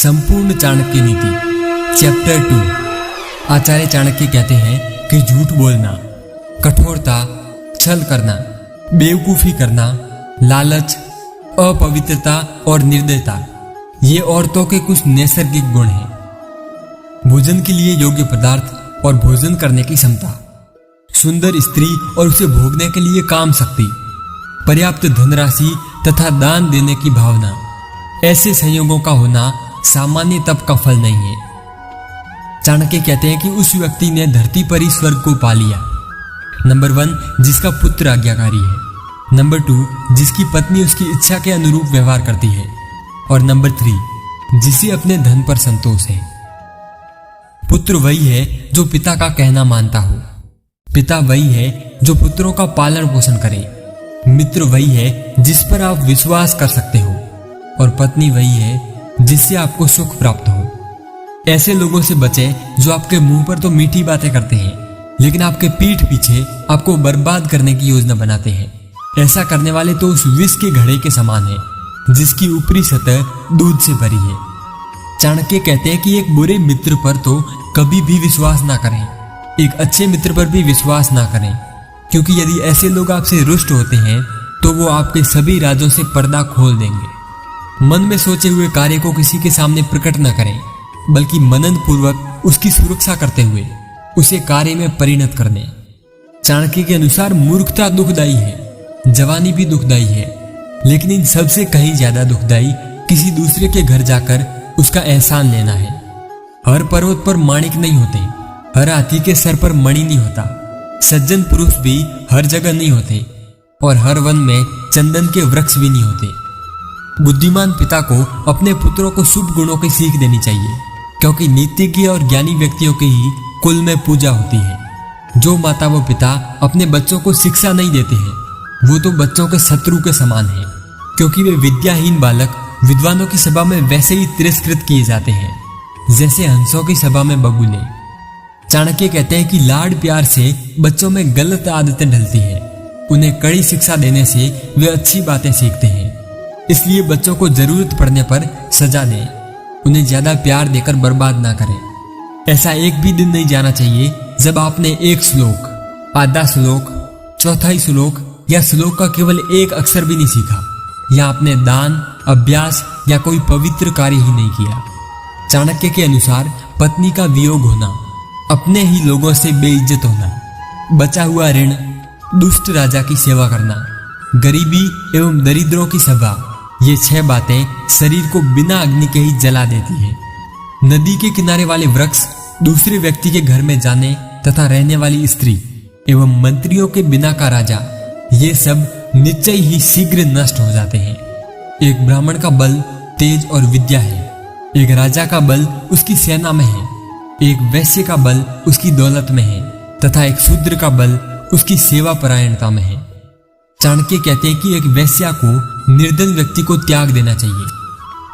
संपूर्ण चाणक्य नीति चैप्टर 2। आचार्य चाणक्य कहते हैं कि झूठ बोलना, कठोरता, छल करना, बेवकूफी करना, लालच, अपवित्रता और निर्दयता ये औरतों के कुछ नैसर्गिक गुण हैं। भोजन के लिए योग्य पदार्थ और भोजन करने की क्षमता, सुंदर स्त्री और उसे भोगने के लिए काम शक्ति, पर्याप्त धनराशि तथा दान देने की भावना, ऐसे संयोगों का होना सामान्य तप का फल नहीं है। चाणक्य कहते हैं कि उस व्यक्ति ने धरती पर ही स्वर्ग को पा लिया। नंबर 1, जिसका पुत्र आज्ञाकारी है। नंबर 2, जिसकी पत्नी उसकी इच्छा के अनुरूप व्यवहार करती है। और नंबर 3, जिसे अपने धन पर संतोष है। पुत्र वही है जो पिता का कहना मानता हो। पिता वही है जो पुत्रों का पालन पोषण करे। मित्र वही है जिस पर आप विश्वास कर सकते हो। और पत्नी वही है जिससे आपको सुख प्राप्त हो। ऐसे लोगों से बचें जो आपके मुंह पर तो मीठी बातें करते हैं, लेकिन आपके पीठ पीछे आपको बर्बाद करने की योजना बनाते हैं। ऐसा करने वाले तो उस विष के घड़े के समान है जिसकी ऊपरी सतह दूध से भरी है। चाणक्य कहते हैं कि एक बुरे मित्र पर तो कभी भी विश्वास ना करें, एक अच्छे मित्र पर भी विश्वास ना करें, क्योंकि यदि ऐसे लोग आपसे रुष्ट होते हैं तो वो आपके सभी राजों से पर्दा खोल देंगे। मन में सोचे हुए कार्य को किसी के सामने प्रकट न करें, बल्कि मनन पूर्वक उसकी सुरक्षा करते हुए उसे कार्य में परिणत कर दें। चाणक्य के अनुसार मूर्खता दुखदायी है, जवानी भी दुखदायी है, लेकिन इन सबसे कहीं ज्यादा दुखदायी किसी दूसरे के घर जाकर उसका एहसान लेना है। हर पर्वत पर माणिक नहीं होते, हर हाथी के सर पर मणि नहीं होता, सज्जन पुरुष भी हर जगह नहीं होते, और हर वन में चंदन के वृक्ष भी नहीं होते। बुद्धिमान पिता को अपने पुत्रों को शुभ गुणों की सीख देनी चाहिए, क्योंकि नीतिज्ञ और ज्ञानी व्यक्तियों की ही कुल में पूजा होती है। जो माता व पिता अपने बच्चों को शिक्षा नहीं देते हैं वो तो बच्चों के शत्रु के समान है, क्योंकि वे विद्याहीन बालक विद्वानों की सभा में वैसे ही तिरस्कृत किए जाते हैं जैसे हंसों की सभा में बगुले। चाणक्य कहते हैं कि लाड प्यार से बच्चों में गलत आदतें ढलती है। उन्हें कड़ी शिक्षा देने से वे अच्छी बातें सीखते हैं। इसलिए बच्चों को जरूरत पड़ने पर सजा दें, उन्हें ज्यादा प्यार देकर बर्बाद ना करें। ऐसा एक भी दिन नहीं जाना चाहिए जब आपने एक श्लोक, आधा श्लोक, चौथाई श्लोक या श्लोक का केवल एक अक्षर भी नहीं सीखा, या आपने दान, अभ्यास या कोई पवित्र कार्य ही नहीं किया। चाणक्य के अनुसार पत्नी का वियोग होना, अपने ही लोगों से बेइज्जत होना, बचा हुआ ऋण, दुष्ट राजा की सेवा करना, गरीबी एवं दरिद्रों की सभा, ये 6 बातें शरीर को बिना अग्नि के ही जला देती है। नदी के किनारे वाले वृक्ष, दूसरे व्यक्ति के घर में जाने तथा रहने वाली स्त्री एवं मंत्रियों के बिना का राजा, ये सब निश्चय ही शीघ्र नष्ट हो जाते हैं। एक ब्राह्मण का बल तेज और विद्या है, एक राजा का बल उसकी सेना में है, एक वैश्य का बल उसकी दौलत में है तथा एक शूद्र का बल उसकी सेवा परायणता में है। चाणक्य कहते हैं कि एक वेश्या को निर्धन व्यक्ति को त्याग देना चाहिए,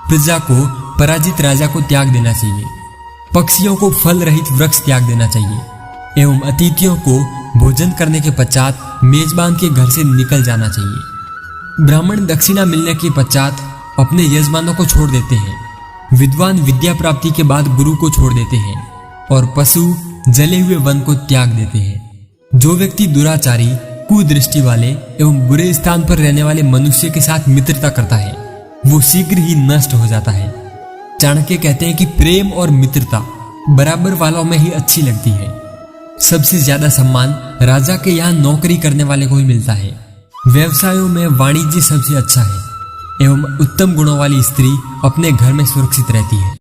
प्रजा को पराजित राजा को त्याग देना चाहिए, पक्षियों को फल रहित वृक्ष त्याग देना चाहिए एवं अतिथियों को भोजन करने के पश्चात मेजबान के घर से निकल जाना चाहिए। ब्राह्मण दक्षिणा मिलने के पश्चात अपने यजमानों को छोड़ देते हैं, विद्वान विद्या प्राप्ति के बाद गुरु को छोड़ देते हैं और पशु जले हुए वन को त्याग देते हैं। जो व्यक्ति दुराचारी, कुदृष्टि वाले एवं बुरे स्थान पर रहने वाले मनुष्य के साथ मित्रता करता है वो शीघ्र ही नष्ट हो जाता है। चाणक्य कहते हैं कि प्रेम और मित्रता बराबर वालों में ही अच्छी लगती है। सबसे ज्यादा सम्मान राजा के यहाँ नौकरी करने वाले को ही मिलता है। व्यवसायों में वाणिज्य सबसे अच्छा है एवं उत्तम गुणों वाली स्त्री अपने घर में सुरक्षित रहती है।